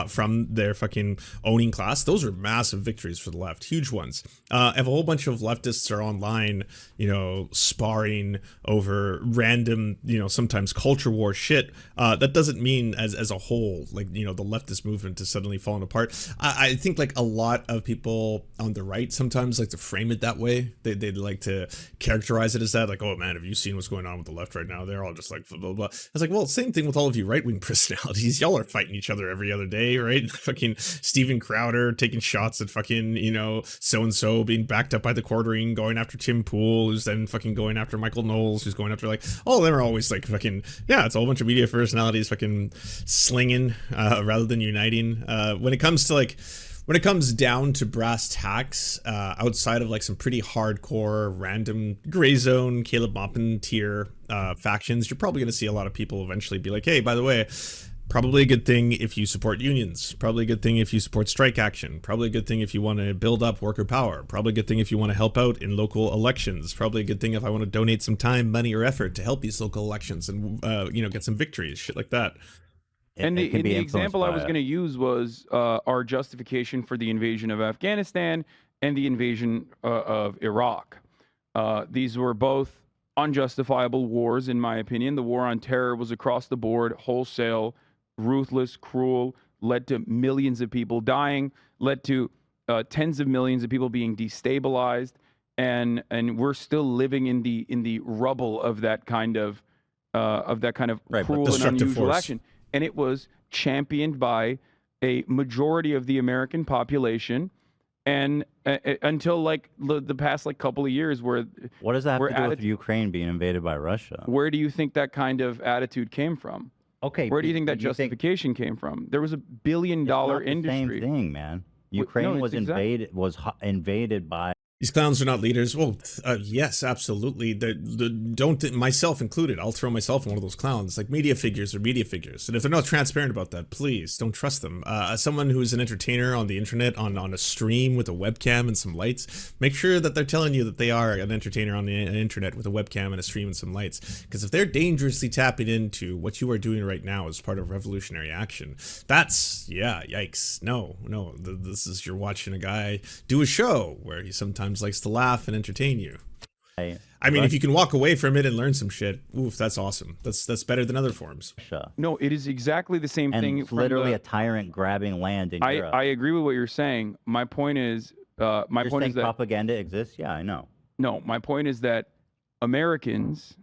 from their fucking owning class. Those are massive victories for the left, huge ones. If a whole bunch of leftists are online, you know, sparring over random, you know, sometimes culture war shit, that doesn't mean as a whole, like, you know, the leftist movement is suddenly falling apart. I think like a lot of people on the right sometimes like to frame it that way. They like to characterize it as that, like, oh man, have you seen what's going on with the left right now? They're all just like blah blah blah. It's like, well, same thing with all of you right-wing personalities. Y'all are fighting each other every other day, right? Fucking Steven Crowder taking shots at fucking, you know, so-and-so being backed up by the quartering, going after Tim Pool, who's then fucking going after Michael Knowles, who's going after, like, all of them are always like fucking, yeah, it's a whole bunch of media personalities fucking slinging rather than uniting. When it comes down to brass tacks, outside of like some pretty hardcore, random gray zone, Caleb Maupin tier factions, you're probably going to see a lot of people eventually be like, hey, by the way, probably a good thing if you support unions, probably a good thing if you support strike action, probably a good thing if you want to build up worker power, probably a good thing if you want to help out in local elections, probably a good thing if I want to donate some time, money, or effort to help these local elections and, you know, get some victories, shit like that. And the example I was going to use was our justification for the invasion of Afghanistan and the invasion of Iraq. These were both unjustifiable wars, in my opinion. The war on terror was across the board, wholesale, ruthless, cruel, led to millions of people dying, led to tens of millions of people being destabilized, and we're still living in the rubble of that kind of cruel and unusual action. And it was championed by a majority of the American population, and until like the past like couple of years, where what does that have to do with Ukraine being invaded by Russia? Where do you think that kind of attitude came from? Okay, where do you think that justification came from? There was $1 billion industry. Same thing, man. Ukraine was invaded by. These clowns are not leaders. Well, yes, absolutely. Don't, myself included, I'll throw myself in one of those clowns. Like, media figures are media figures. And if they're not transparent about that, please don't trust them. Someone who is an entertainer on the internet, on a stream with a webcam and some lights, make sure that they're telling you that they are an entertainer on the internet with a webcam and a stream and some lights. Because if they're dangerously tapping into what you are doing right now as part of revolutionary action, that's, yeah, yikes. No, this is, you're watching a guy do a show where he sometimes likes to laugh and entertain you. I mean, if you can walk away from it and learn some shit, oof, that's awesome. That's better than other forms. No, it is exactly the same thing. It's literally a tyrant grabbing land in Europe. I agree with what you're saying. My point is, is that propaganda exists. Yeah, I know. No, my point is that Americans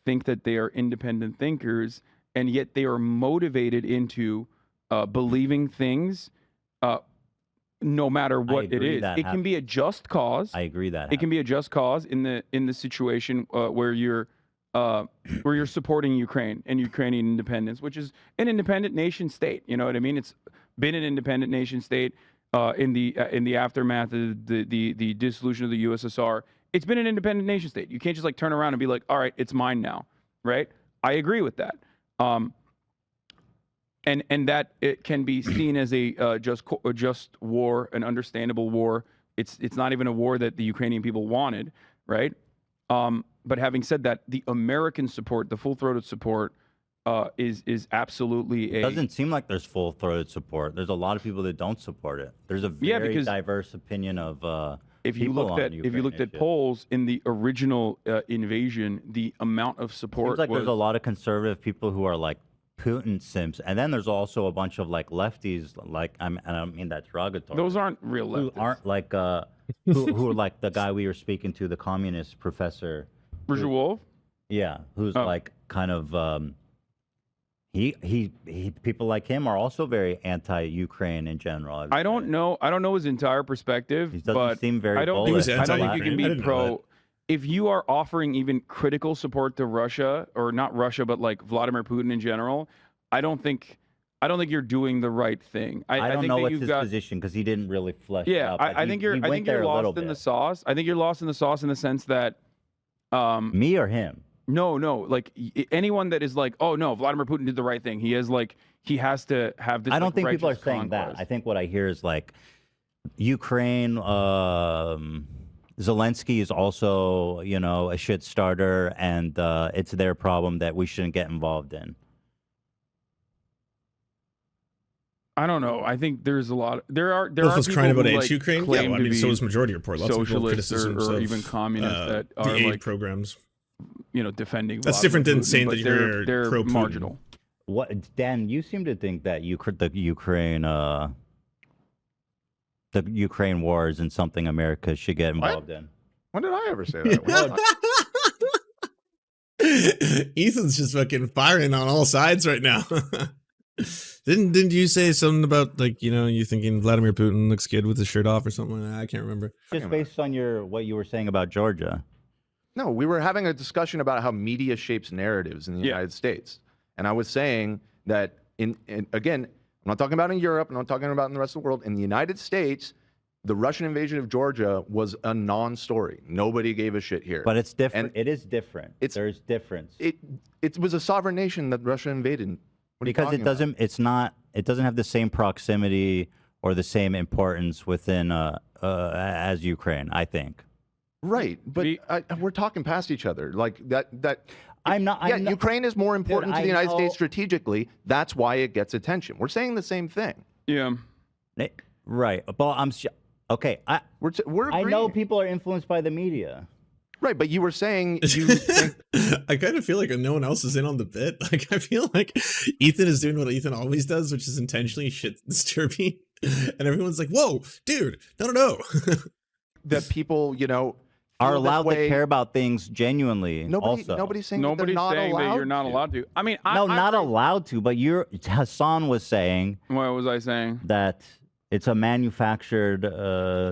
think that they are independent thinkers, and yet they are motivated into believing things no matter what it agree is. that It can be a just cause. I agree that It can be a just cause in the situation where you're supporting Ukraine and Ukrainian independence, which is an independent nation state. You know what I mean? It's been an independent nation state in the aftermath of the dissolution of the USSR. It's been an independent nation state. You can't just like turn around and be like, all right, it's mine now, right? I agree with that. And that it can be seen as a just war, an understandable war. It's not even a war that the Ukrainian people wanted, right? But having said that, the American support, the full-throated support, is absolutely It doesn't seem like there's full-throated support. There's a lot of people that don't support it. There's a very diverse opinion of if you people looked on at Ukraine issue. polls in the original invasion, the amount of support Seems like was, there's a lot of conservative people who are like Putin simps, and then there's also a bunch of like lefties, like I don't mean that derogatory. those aren't real who leftists. aren't like who are like the guy we were speaking to, the communist professor. Bridger Wolf? Yeah, who's like kind of he people like him are also very anti-Ukraine in general. I don't know his entire perspective, He doesn't but seem very I don't bullish. think you can I be didn't know pro. If you are offering even critical support to Russia, or not Russia, but like Vladimir Putin in general, I don't think you're doing the right thing. I don't think know that what's you've his got, position because he didn't really flesh it yeah, out. but I he- think he you're went there a little lost in the bit. sauce. I think you're lost in the sauce in the sense that Me or him? no, like anyone that is like, oh no, Vladimir Putin did the right thing. He has to have this. I don't like, think people are righteous saying that. conquest. I think what I hear is like Ukraine, Zelensky is also, you know, a shit starter, and it's their problem that we shouldn't get involved in. I don't know. I think there's a lot. There are Wolf was people crying about who, like, anti-Ukraine. Yeah, claim well, I to mean, so be is majority report. Lots of people have socialists criticisms or of even communists that the are aid like programs. Defending. That's Vladimir different than Putin, saying but that you're they're pro-Putin. marginal. What, Dan? You seem to think that the Ukraine war isn't something America should get involved in. When did I ever say that? Ethan's just fucking firing on all sides right now. Didn't you say something about like, you thinking Vladimir Putin looks good with his shirt off or something like that? I can't remember. Just based on what you were saying about Georgia. No, we were having a discussion about how media shapes narratives in the United States. And I was saying that, again, I'm not talking about in Europe, I'm not talking about in the rest of the world. In the United States, the Russian invasion of Georgia was a non-story. Nobody gave a shit here. But it's different. And it is different. There's difference. It was a sovereign nation that Russia invaded. What are you Because talking it doesn't. about? It's not. It doesn't have the same proximity or the same importance within as Ukraine, I think. Right, but we're talking past each other like that. I'm not. Yeah, I'm not, Ukraine is more important Dude, to the United know- States strategically. That's why it gets attention. We're saying the same thing. Yeah. Right. Well, okay. We're I know agreeing. people are influenced by the media. Right, but you were saying you think I kind of feel like no one else is in on the bit. Like, I feel like Ethan is doing what Ethan always does, which is intentionally shit disturbing. And everyone's like, whoa, dude, no. that people, Are feel this allowed to way. care about things genuinely. also, Nobody's saying Nobody's that they're not saying allowed that you're not to. allowed to. I mean, no, not allowed to. But Hasan was saying What was I saying? that it's a manufactured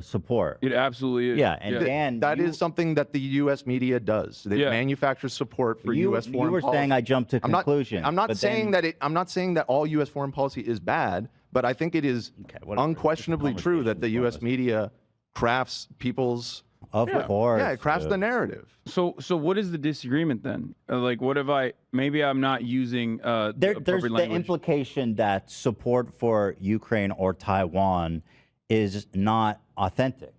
support. It absolutely is. Yeah, and Dan, That is something that the U.S. media does. They Yeah. manufacture support for you U.S. foreign You were policy. saying I jumped to conclusion. I'm not but saying then- that I'm not saying that all U.S. foreign policy is bad, but I think it is whatever. unquestionably This true that the conversation's U.S. media crafts people's. Of course. Yeah, it crafts dude. the narrative. So what is the disagreement then? Like, what have I? Maybe I'm not using the There's appropriate the language. implication that support for Ukraine or Taiwan is not authentic.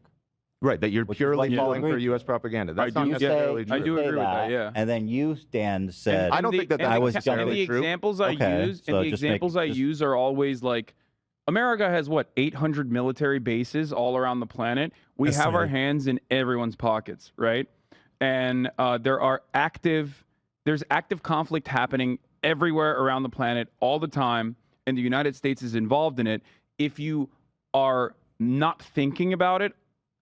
Right, that you're Which is purely what you falling for agree. U.S. propaganda. That's not do- necessarily I true. do say agree with that, yeah. And then you, Dan, said, I don't think that and that the- was and necessarily the true. examples I Okay, use, so and the just make- examples I just- use are always like, America has what 800 military bases all around the planet. We have our Estimated. hands in everyone's pockets, right? And there's active conflict happening everywhere around the planet all the time, and the United States is involved in it. If you are not thinking about it,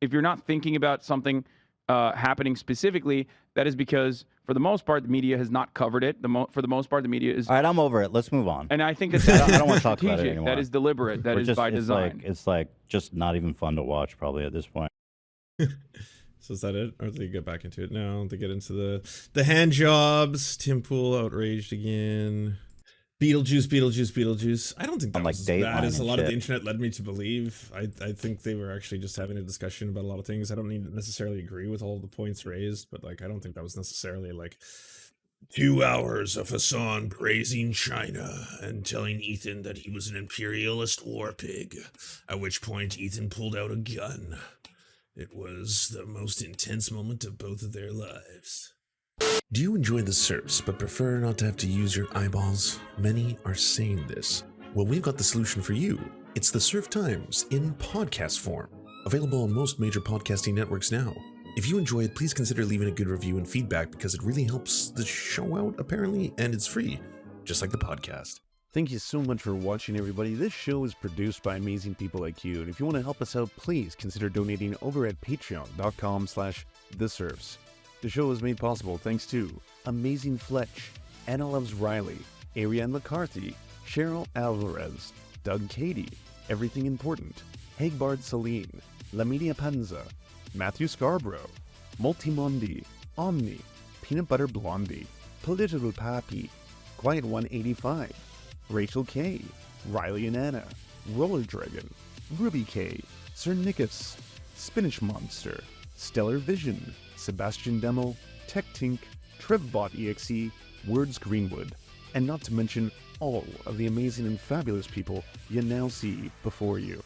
if you're not thinking about something happening specifically, that is because, for the most part, the media has not covered it. For the most part, the media is. All right, I'm over it. Let's move on. And I think that I don't want to talk about it strategic. anymore. That is deliberate. That is by design. It's like just not even fun to watch probably at this point. So is that it? Or do they get back into it? No, they get into the hand jobs. Tim Pool outraged again. Beetlejuice. I don't think that was as bad as a lot of the internet led me to believe. I think they were actually just having a discussion about a lot of things. I don't necessarily agree with all the points raised, but like I don't think that was necessarily like 2 hours of Hasan praising China and telling Ethan that he was an imperialist war pig, at which point Ethan pulled out a gun. It was the most intense moment of both of their lives. Do you enjoy the Serfs but prefer not to have to use your eyeballs? Many are saying this. Well, we've got the solution for you. It's the Serf Times in podcast form, available on most major podcasting networks now. If you enjoy it, please consider leaving a good review and feedback because it really helps the show out, apparently, and it's free, just like the podcast. Thank you so much for watching, everybody. This show is produced by amazing people like you, and if you want to help us out, please consider donating over at patreon.com/theserfs. The show is made possible thanks to Amazing Fletch, Anna Loves Riley, Ariane McCarthy, Cheryl Alvarez, Doug Cady, Everything Important, Hagbard Celine, Lamidia Panza, Matthew Scarborough, Multimondi, Omni, Peanut Butter Blondie, Political Pappy, Quiet 185, Rachel K, Riley and Anna, Roller Dragon, Ruby K, Sir Nickus, Spinach Monster, Stellar Vision, Sebastian Demo, Tech Tink, Trevbot EXE, Words Greenwood, and not to mention all of the amazing and fabulous people you now see before you.